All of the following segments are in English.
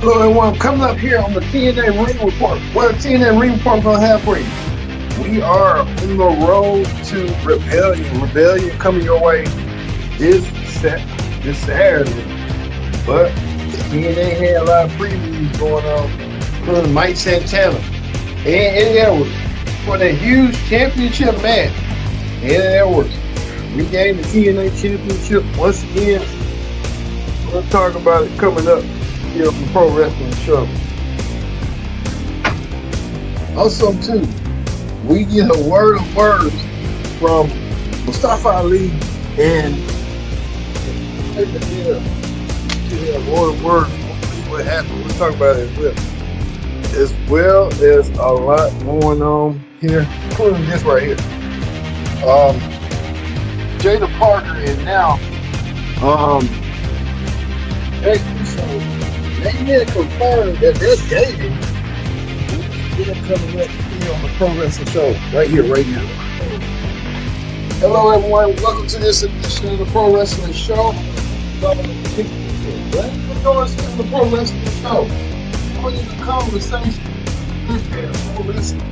Hello everyone, coming up here on the TNA Ring Report. What a TNA Ring Report gonna have for you? We are on the road to Rebellion. Rebellion coming your way this Saturday. But TNA had a lot of previews going on, including Mike Santana and Eddie Edwards for the huge championship match. Eddie Edwards regained the TNA championship once again. We'll talk about it coming up here on the Pro Wrestling Show. Also, too, we get a word of words from Mustafa Ali and a word of words. What happened? We'll talk about it as well as a lot going on here, including this right here. Jaida Parker and now Jey Uso, they did confirm that they're dating. They're coming up here on the Pro Wrestling Show, right here, right now. Hello, everyone. Welcome to this edition of the Pro Wrestling Show. Glad you're joining us on the Pro Wrestling Show. Join in the conversation. Pro Wrestling.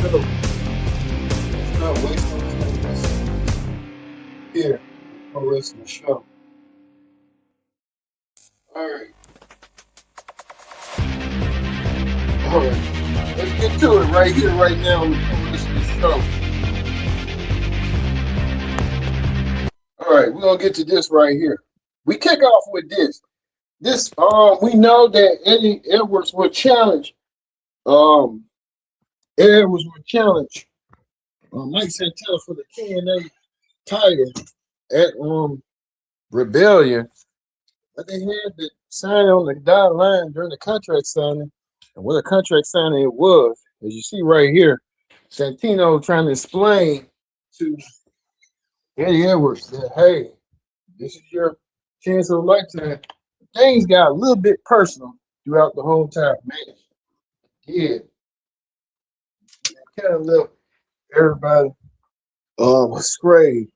Let's not waste no time here. Pro Wrestling Show. Alright. Let's get to it right here, right now on the Pro Wrestling Show. Alright, we're gonna get to this right here. We kick off with this. We know that Eddie Edwards will challenge Mike Santana for the TNA title at Rebellion. But they had to sign on the dotted line during the contract signing. And what a contract signing it was, as you see right here, Santino trying to explain to Eddie Edwards that, hey, this is your chance of a lifetime. Things got a little bit personal throughout the whole time, man. Yeah. Kind of left everybody astray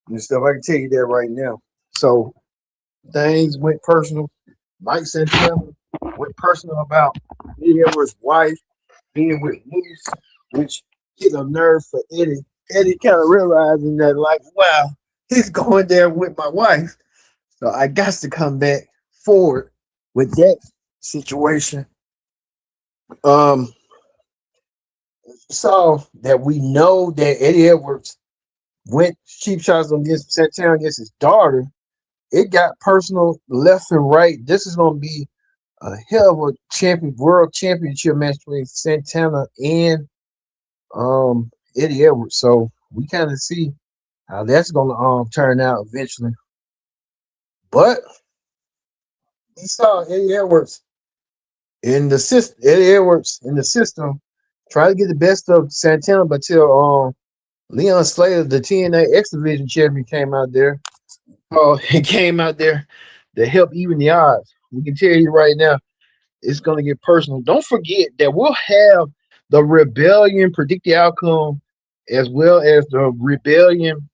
and stuff. I can tell you that right now. So things went personal. Mike Santana went personal about Eddie Edwards' wife being with Moose, which hit a nerve for Eddie. Eddie kind of realizing that, like, wow, he's going there with my wife. So I got to come back forward with that situation. So that we know that Eddie Edwards went cheap shots against Santana against his daughter. It got personal left and right. This is going to be a hell of a world championship match between Santana and Eddie Edwards. So we kind of see how that's going to turn out eventually. But we saw Eddie Edwards in the system. Try to get the best of Santana, but till Leon Slater, the TNA X Division champion, came out there. He came out there to help even the odds. We can tell you right now, it's going to get personal. Don't forget that we'll have the Rebellion predict the outcome as well as the Rebellion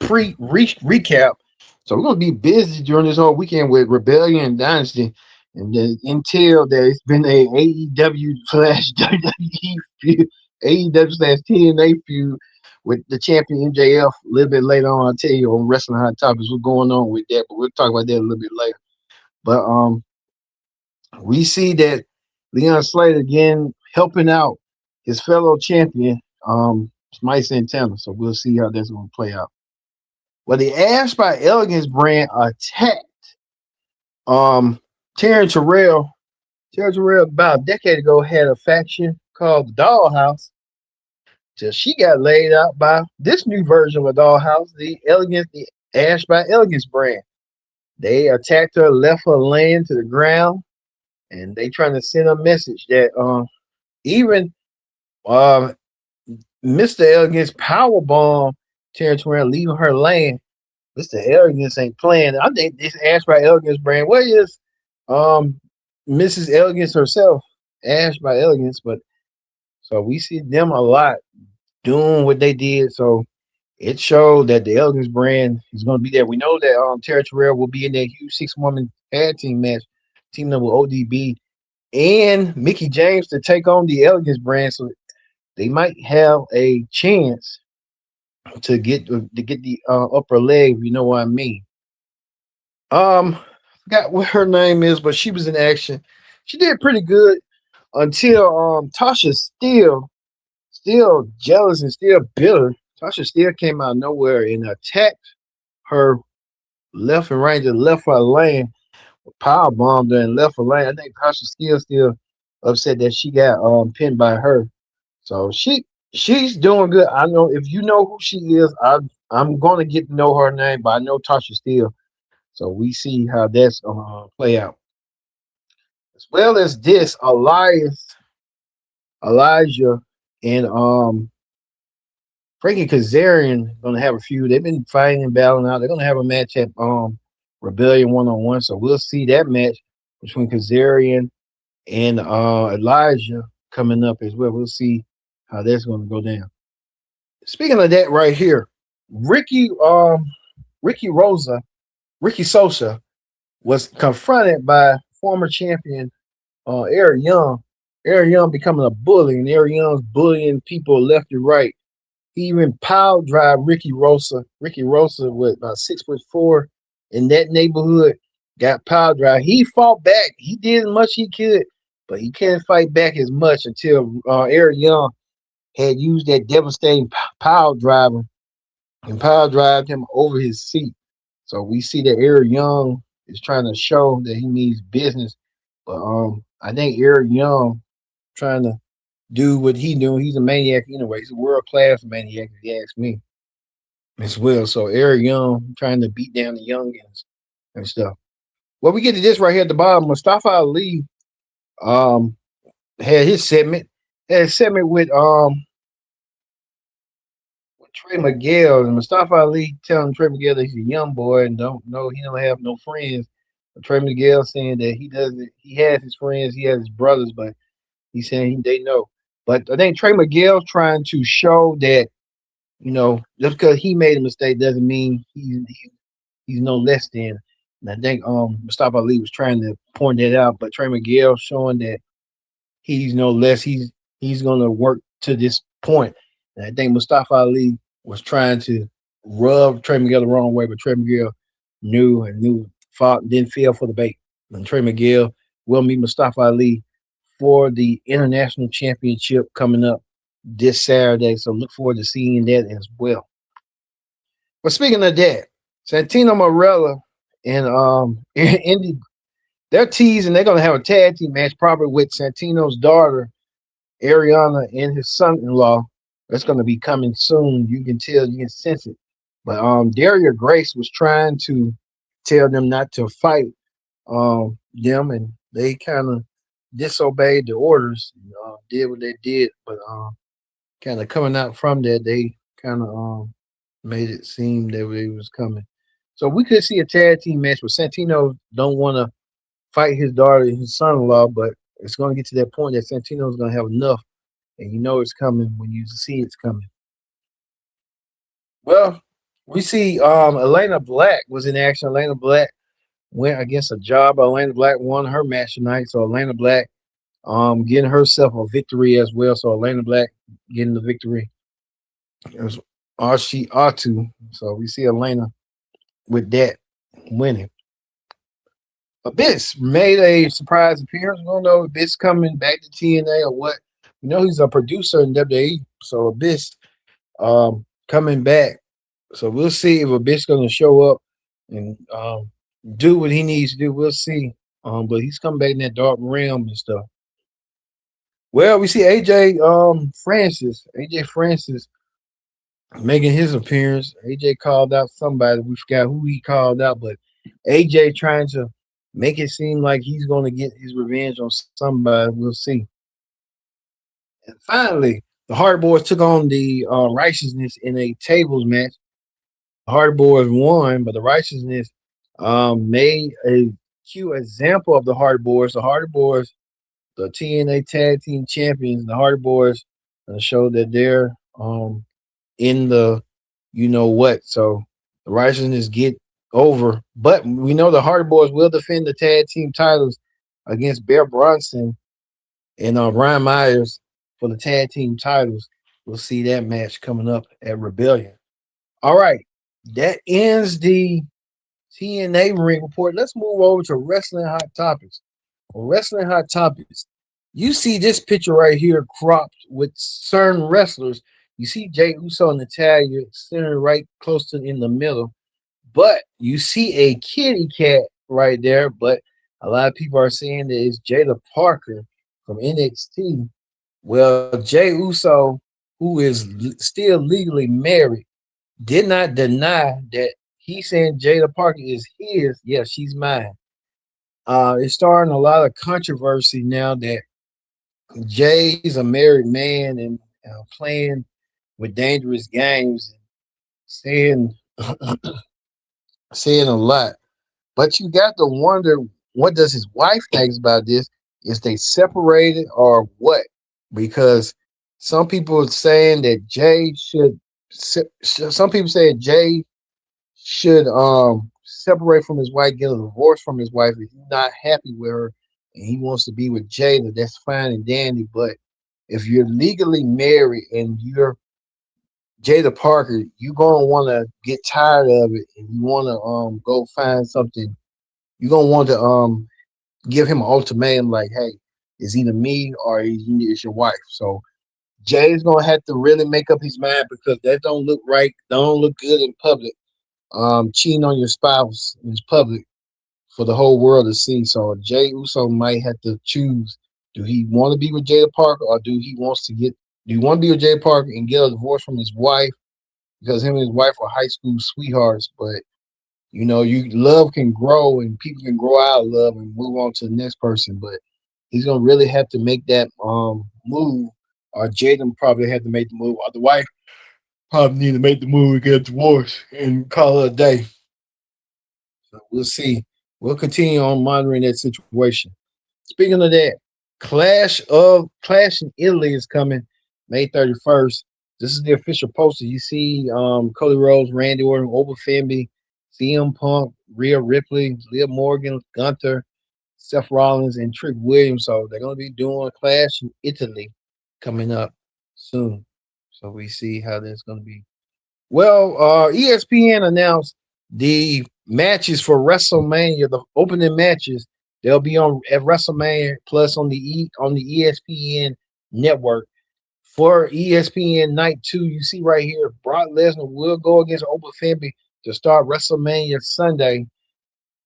recap. So we're going to be busy during this whole weekend with Rebellion and Dynasty. And then until that, it's been a AEW/WWE feud, AEW/TNA feud with the champion MJF a little bit later on. I'll tell you on Wrestling Hot Topics what's going on with that, but we'll talk about that a little bit later. But we see that Leon Slater again helping out his fellow champion, Mike Santana. So we'll see how that's going to play out. Well, the Ash by Elegance brand attacked Terrence Terrell about a decade ago had a faction called the Dollhouse till she got laid out by this new version of the Dollhouse, the Ash by Elegance brand. They attacked her, left her laying to the ground, and they trying to send a message that even Mr. Elegance powerbomb Terrence Terrell, leaving her laying. Mr. Elegance ain't playing. I think this Ash by Elegance brand. Where is Mrs. Elegance herself, Ash by Elegance, but So we see them a lot doing what they did. So it showed that the Elegance brand is going to be there. We know that Terra Terrell will be in that huge 6-woman tag team match, teaming up with ODB and Mickey James to take on the Elegance brand. So they might have a chance to get the upper leg. You know what I mean? Forgot what her name is, but she was in action. She did pretty good until Tasha still jealous and still bitter. Tasha still came out of nowhere and attacked her left and right, just left her lane, power bombed her and left her lane. I think Tasha still upset that she got pinned by her. So she's doing good. I know if you know who she is, I'm gonna get to know her name, but I know Tasha still. So we see how that's gonna play out. As well as this, Elijah, and Frankie Kazarian gonna have a feud. They've been fighting and battling out. They're gonna have a match at Rebellion 1-on-1. So we'll see that match between Kazarian and Elijah coming up as well. We'll see how that's gonna go down. Speaking of that right here, Ricky Ricky Rosa, Ricky Sosa was confronted by former champion Eric Young. Eric Young becoming a bully, and Eric Young's bullying people left and right. He even power drive Ricky Rosa. Ricky Rosa was about 6'4" in that neighborhood. Got power drive. He fought back. He did as much he could, but he can't fight back as much until Eric Young had used that devastating power driver and power drive him over his seat. So we see that Eric Young is trying to show that he means business. But I think Eric Young trying to do what he doing. He's a maniac anyway. He's a world class maniac, if you ask me as well. So Eric Young trying to beat down the youngins and stuff. Well, we get to this right here at the bottom. Mustafa Ali um had his segment. Had a segment with Trey Miguel, and Mustafa Ali telling Trey Miguel that he's a young boy and don't know he don't have no friends. But Trey Miguel saying that he doesn't. He has his friends, he has his brothers, but he's saying they know. But I think Trey Miguel trying to show that just because he made a mistake doesn't mean he's no less than. And I think Mustafa Ali was trying to point that out, but Trey Miguel showing that he's no less. He's gonna work to this point. And I think Mustafa Ali was trying to rub Trey Miguel the wrong way, but Trey Miguel knew fought didn't feel for the bait. And Trey Miguel will meet Mustafa Ali for the international championship coming up this Saturday. So look forward to seeing that as well. But speaking of that, Santino Marella and Indy, they're teasing they're gonna have a tag team match probably with Santino's daughter, Ariana, and his son-in-law. That's gonna be coming soon. You can tell, you can sense it. But Daria Grace was trying to tell them not to fight them, and they kind of disobeyed the orders, did what they did, but kind of coming out from that, they kind of made it seem that they was coming. So we could see a tag team match, but Santino don't want to fight his daughter and his son-in-law, but it's going to get to that point that Santino's going to have enough, and you know it's coming when you see it's coming. Well, we see Elena Black was in action. Elena Black went against a job. Elena Black won her match tonight, so Elena Black getting herself a victory as well. So Elena Black getting the victory as she ought to. So we see Elena with that winning. Abyss made a surprise appearance. We don't know if Abyss coming back to TNA or what. We know he's a producer in WWE, so Abyss coming back. So we'll see if Abyss going to show up and do what he needs to do. We'll see. But he's coming back in that dark realm and stuff. Well, we see AJ Francis making his appearance. AJ called out somebody. We forgot who he called out, but AJ trying to make it seem like he's going to get his revenge on somebody. We'll see. And finally, the Hardy Boys took on the Righteousness in a tables match. The Hardy Boys won, but the Righteousness made a cute example of the Hardy Boys. The Hardy Boys, the TNA Tag Team Champions, the Hardy Boys show that they're in the you know what. So the righteousness get over, but we know the Hardy Boys will defend the tag team titles against Bear Bronson and Ryan Myers for the tag team titles. We'll see that match coming up at Rebellion. All right, that ends the TNA Ring Report. Let's move over to Wrestling Hot Topics. On Wrestling Hot Topics, you see this picture right here cropped with certain wrestlers. You see Jey Uso and Natalia sitting right close to in the middle, but you see a kitty cat right there. But a lot of people are saying that it's Jaida Parker from NXT. Well, Jey Uso, who is still legally married, did not deny that he's saying Jaida Parker is his. Yeah, she's mine. It's starting a lot of controversy now that Jay's a married man and playing with dangerous games, saying saying a lot. But you got to wonder, what does his wife think about this? Is they separated or what? Because some people are saying that Jay should. Some people say Jay should separate from his wife, get a divorce from his wife if he's not happy with her and he wants to be with Jada. That's fine and dandy. But if you're legally married and you're Jada Parker, you're gonna want to get tired of it and you want to go find something. You're gonna want to give him an ultimatum like, hey, it's either me or it's your wife. So Jay's gonna have to really make up his mind because that don't look right, don't look good in public. Cheating on your spouse in public for the whole world to see. So Jey Uso might have to choose: do he want to be with Jada Parker, or do you want to be with Jada Parker and get a divorce from his wife because him and his wife were high school sweethearts? But you love can grow and people can grow out of love and move on to the next person. But he's gonna really have to make that move, or Jaden probably had to make the move, or the wife probably need to make the move and get divorced and call it a day. So we'll see. We'll continue on monitoring that situation. Speaking of that, Clash in Italy is coming May 31st. This is the official poster. You see Cody Rhodes, Randy Orton, Oba Femi, CM Punk, Rhea Ripley, Liv Morgan, Gunther, Seth Rollins, and Trick Williams. So they're going to be doing Clash in Italy coming up soon. So we see how that's going to be. Well, ESPN announced the matches for WrestleMania, the opening matches. They'll be on at WrestleMania Plus on the ESPN network. For ESPN Night 2, you see right here, Brock Lesnar will go against Oba Femi to start WrestleMania Sunday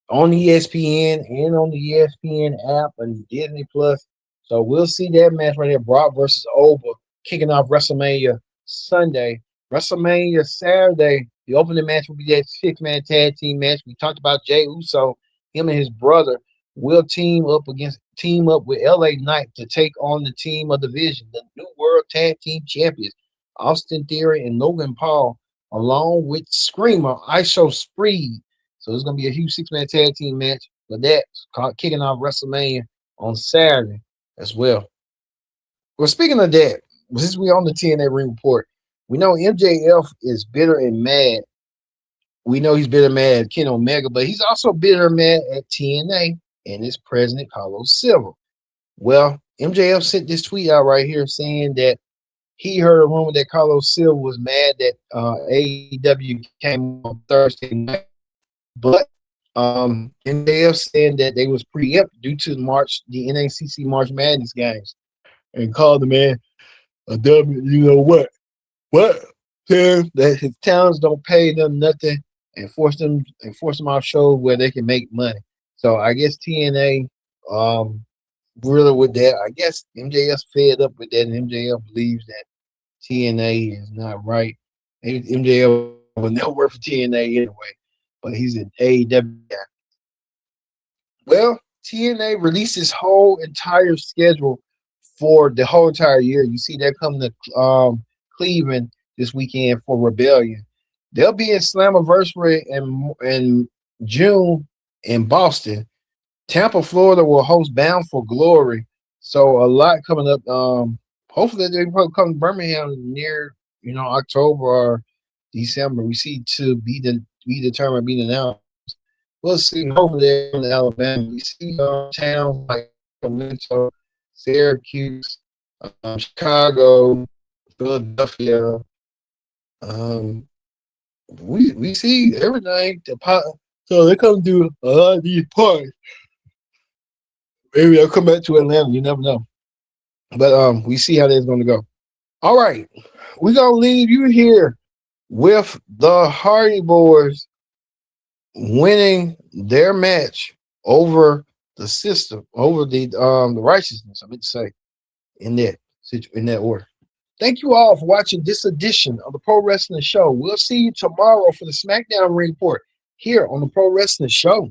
on ESPN and on the ESPN app and Disney Plus. So we'll see that match right here, Brock versus Oba, kicking off WrestleMania Sunday. WrestleMania Saturday, the opening match will be that six-man tag team match. We talked about Jey Uso, him and his brother will team up with LA Knight to take on the team of the Vision, the New World Tag Team Champions, Austin Theory and Logan Paul, along with Screamer, ISO Speed. So it's going to be a huge six-man tag team match for that, kicking off WrestleMania on Saturday as well. Well, speaking of that, since we're on the TNA Ring Report, we know MJF is bitter and mad. We know he's bitter mad at Ken Omega, but he's also bitter mad at TNA and its president, Carlos Silva. Well, MJF sent this tweet out right here saying that he heard a rumor that Carlos Silva was mad that AEW came on Thursday night. But MJF saying that they was preempted due to the NACC March Madness games, and called the man a W. You know what? What? That his towns don't pay them nothing and force them off shows where they can make money. So I guess TNA really with that. I guess MJF's fed up with that, and MJF believes that TNA is not right. Maybe MJF will never work for TNA anyway, but he's an AEW guy. Well, TNA released its whole entire schedule for the whole entire year. You see that coming to Cleveland this weekend for Rebellion. They'll be in Slammiversary in June in Boston. Tampa, Florida will host Bound for Glory. So a lot coming up hopefully they probably come to Birmingham near, October or December. We see to be determined, be announced. We'll see. Hopefully they come to Alabama. We see towns like Sacramento, Syracuse, Chicago, Philadelphia. Um, we see everything. So they come to a lot of these parts. Maybe they'll come back to Atlanta. You never know. But we see how that's going to go. All right, we're gonna leave you here with the Hardy Boys winning their match over the system, over the righteousness. I meant to say in that order. Thank you all for watching this edition of the Pro Wrestling Show. We'll see you tomorrow for the SmackDown Ring Report here on the Pro Wrestling Show.